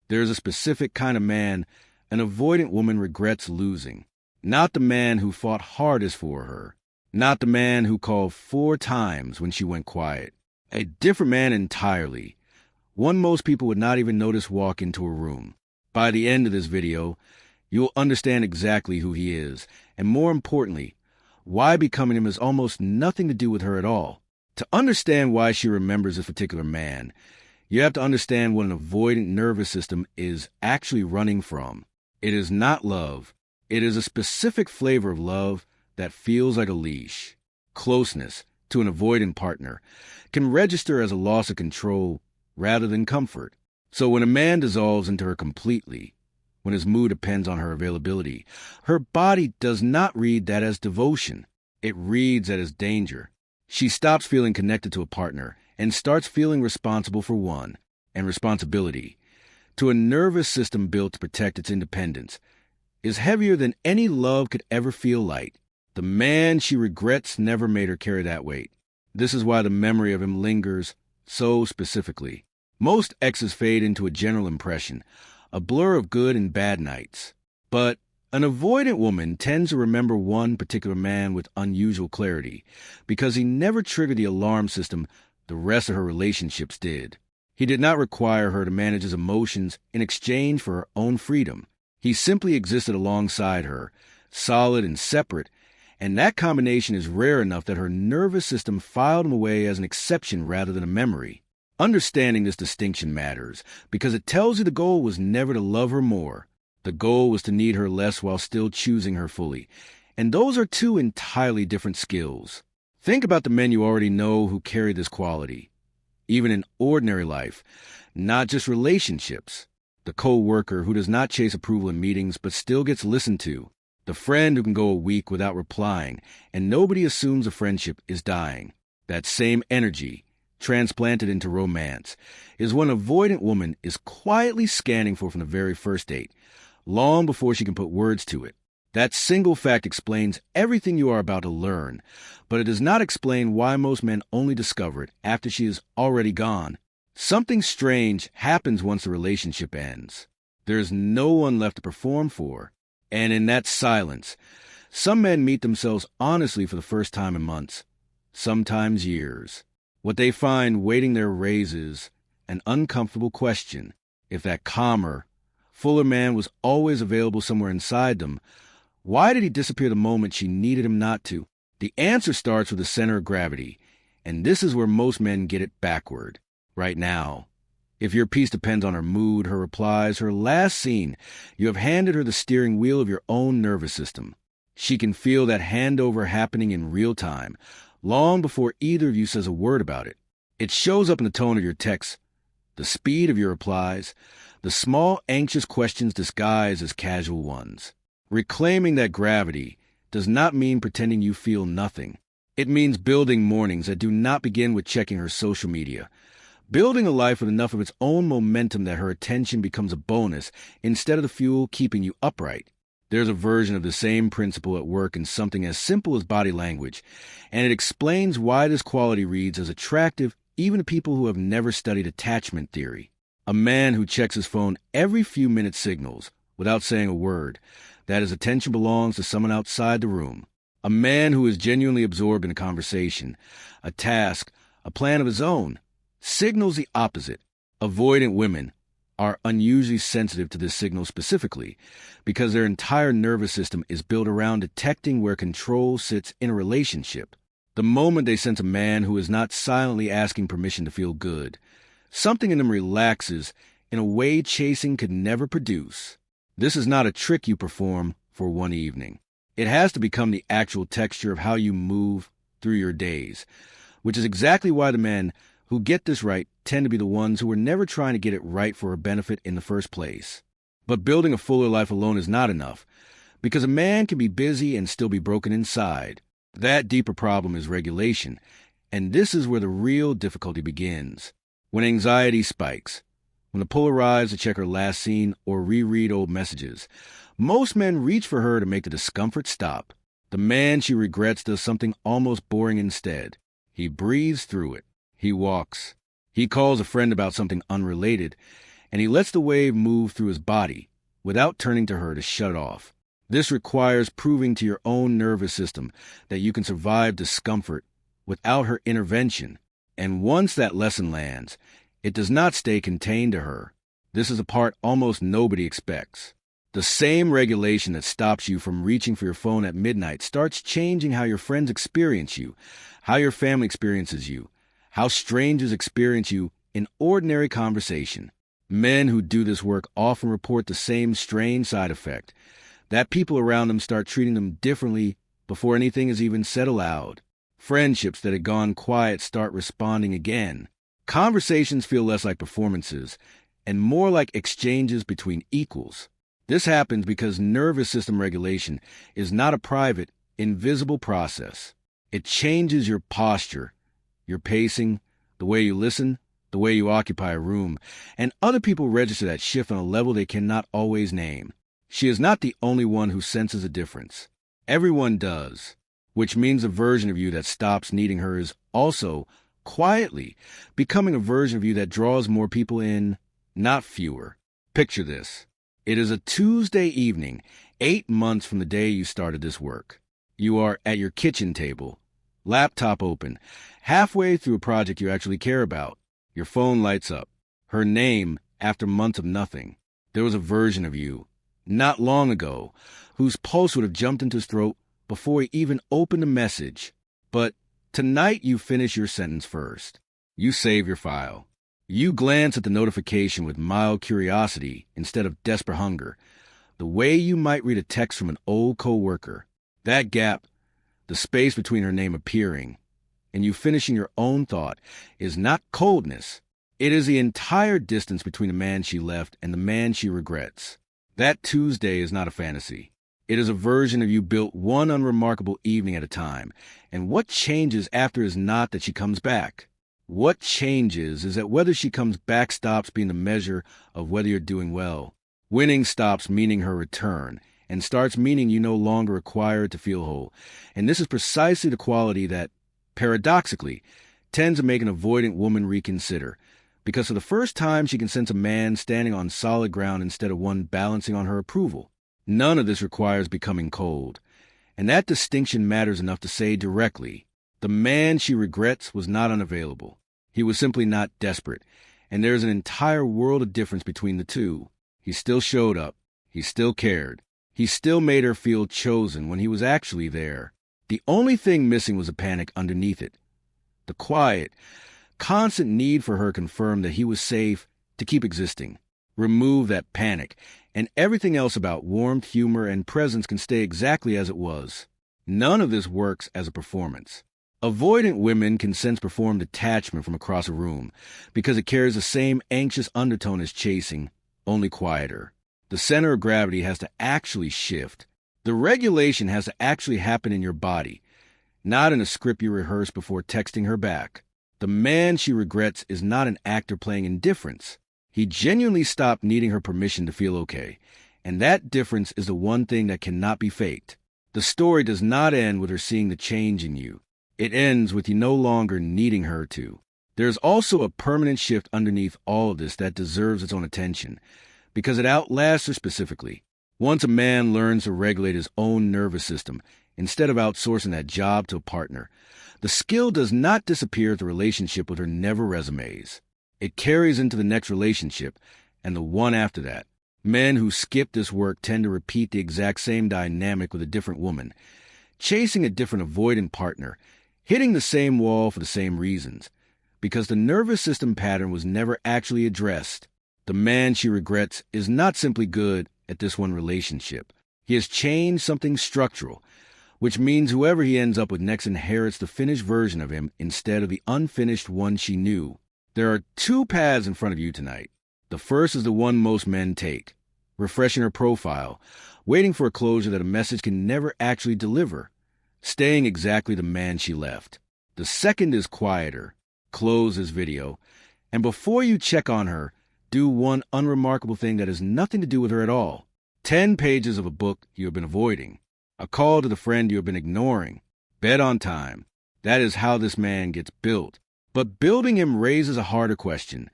There's a specific kind of man an avoidant woman regrets losing. Not the man who fought hardest for her. Not the man who called 4 times when she went quiet. A different man entirely. One most people would not even notice walk into a room. By the end of this video, you'll understand exactly who he is, and more importantly, why becoming him has almost nothing to do with her at all. To understand why she remembers this particular man, you have to understand what an avoidant nervous system is actually running from. It is not love. It is a specific flavor of love that feels like a leash. Closeness to an avoidant partner can register as a loss of control rather than comfort. So when a man dissolves into her completely, when his mood depends on her availability, her body does not read that as devotion. It reads that as danger. She stops feeling connected to a partner and starts feeling responsible for one, and responsibility, to a nervous system built to protect its independence, is heavier than any love could ever feel light. The man she regrets never made her carry that weight. This is why the memory of him lingers so specifically. Most exes fade into a general impression, a blur of good and bad nights. But an avoidant woman tends to remember one particular man with unusual clarity, because he never triggered the alarm system the rest of her relationships did. He did not require her to manage his emotions in exchange for her own freedom. He simply existed alongside her, solid and separate, and that combination is rare enough that her nervous system filed him away as an exception rather than a memory. Understanding this distinction matters, because it tells you the goal was never to love her more. The goal was to need her less while still choosing her fully. And those are 2 entirely different skills. Think about the men you already know who carry this quality. Even in ordinary life, not just relationships. The co-worker who does not chase approval in meetings but still gets listened to. The friend who can go a week without replying and nobody assumes a friendship is dying. That same energy, transplanted into romance, is what an avoidant woman is quietly scanning for from the very first date, long before she can put words to it. That single fact explains everything you are about to learn, but it does not explain why most men only discover it after she is already gone. Something strange happens once the relationship ends. There is no one left to perform for, and in that silence, some men meet themselves honestly for the first time in months, sometimes years. What they find waiting their raises an uncomfortable question. If that calmer, fuller man was always available somewhere inside them, why did he disappear the moment she needed him not to? The answer starts with the center of gravity, and this is where most men get it backward. Right now. If your peace depends on her mood, her replies, her last scene, you have handed her the steering wheel of your own nervous system. She can feel that handover happening in real time, long before either of you says a word about it. It shows up in the tone of your texts, the speed of your replies, the small anxious questions disguised as casual ones. Reclaiming that gravity does not mean pretending you feel nothing. It means building mornings that do not begin with checking her social media. Building a life with enough of its own momentum that her attention becomes a bonus instead of the fuel keeping you upright. There's a version of the same principle at work in something as simple as body language, and it explains why this quality reads as attractive even to people who have never studied attachment theory. A man who checks his phone every few minutes signals, without saying a word, that his attention belongs to someone outside the room. A man who is genuinely absorbed in a conversation, a task, a plan of his own, signals the opposite. Avoidant women are unusually sensitive to this signal specifically because their entire nervous system is built around detecting where control sits in a relationship. The moment they sense a man who is not silently asking permission to feel good, something in them relaxes in a way chasing could never produce. This is not a trick you perform for one evening. It has to become the actual texture of how you move through your days, which is exactly why the men who get this right tend to be the ones who are never trying to get it right for her benefit in the first place. But building a fuller life alone is not enough, because a man can be busy and still be broken inside. That deeper problem is regulation, and this is where the real difficulty begins. When anxiety spikes, when the pull arrives to check her last scene or reread old messages, most men reach for her to make the discomfort stop. The man she regrets does something almost boring instead. He breathes through it. He walks. He calls a friend about something unrelated, and he lets the wave move through his body without turning to her to shut it off. This requires proving to your own nervous system that you can survive discomfort without her intervention. And once that lesson lands, it does not stay contained to her. This is a part almost nobody expects. The same regulation that stops you from reaching for your phone at midnight starts changing how your friends experience you, how your family experiences you, how strangers experience you in ordinary conversation. Men who do this work often report the same strange side effect, that people around them start treating them differently before anything is even said aloud. Friendships that had gone quiet start responding again. Conversations feel less like performances and more like exchanges between equals. This happens because nervous system regulation is not a private, invisible process. It changes your posture, your pacing, the way you listen, the way you occupy a room, and other people register that shift on a level they cannot always name. She is not the only one who senses a difference. Everyone does, which means a version of you that stops needing her is also, quietly, becoming a version of you that draws more people in, not fewer. Picture this. It is a Tuesday evening, 8 months from the day you started this work. You are at your kitchen table, laptop open, halfway through a project you actually care about. Your phone lights up. Her name, after months of nothing. There was a version of you, not long ago, whose pulse would have jumped into his throat before he even opened a message. But tonight you finish your sentence first. You save your file. You glance at the notification with mild curiosity instead of desperate hunger, the way you might read a text from an old coworker. That gap, the space between her name appearing and you finishing your own thought, is not coldness. It is the entire distance between the man she left and the man she regrets. That Tuesday is not a fantasy. It is a version of you built one unremarkable evening at a time, and what changes after is not that she comes back. What changes is that whether she comes back stops being the measure of whether you're doing well. Winning stops meaning her return, and starts meaning you no longer require it to feel whole. And this is precisely the quality that, paradoxically, tends to make an avoidant woman reconsider, because for the first time she can sense a man standing on solid ground instead of one balancing on her approval. None of this requires becoming cold, and that distinction matters enough to say directly, the man she regrets was not unavailable. He was simply not desperate, and there is an entire world of difference between the two. He still showed up. He still cared. He still made her feel chosen when he was actually there. The only thing missing was a panic underneath it. The quiet, constant need for her confirmed that he was safe to keep existing. Remove that panic, and everything else about warmth, humor, and presence can stay exactly as it was. None of this works as a performance. Avoidant women can sense performed detachment from across a room because it carries the same anxious undertone as chasing, only quieter. The center of gravity has to actually shift. The regulation has to actually happen in your body, not in a script you rehearse before texting her back. The man she regrets is not an actor playing indifference. He genuinely stopped needing her permission to feel okay, and that difference is the one thing that cannot be faked. The story does not end with her seeing the change in you. It ends with you no longer needing her to. There's also a permanent shift underneath all of this that deserves its own attention, because it outlasts her specifically. Once a man learns to regulate his own nervous system, instead of outsourcing that job to a partner, the skill does not disappear at the relationship with her never resumes. It carries into the next relationship and the one after that. Men who skip this work tend to repeat the exact same dynamic with a different woman, chasing a different avoidant partner, hitting the same wall for the same reasons, because the nervous system pattern was never actually addressed. The man she regrets is not simply good at this one relationship. He has changed something structural, which means whoever he ends up with next inherits the finished version of him instead of the unfinished one she knew. There are two paths in front of you tonight. The first is the one most men take, refreshing her profile, waiting for a closure that a message can never actually deliver, staying exactly the man she left. The second is quieter, close this video, and before you check on her, do one unremarkable thing that has nothing to do with her at all. 10 pages of a book you have been avoiding. A call to the friend you have been ignoring. Bed on time. That is how this man gets built. But building him raises a harder question.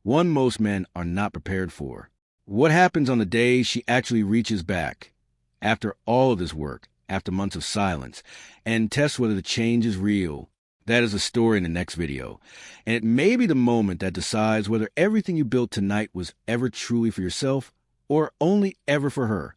one most men are not prepared for. What happens on the day she actually reaches back, after all of this work, after months of silence, and tests whether the change is real? That is a story in the next video. And it may be the moment that decides whether everything you built tonight was ever truly for yourself or only ever for her.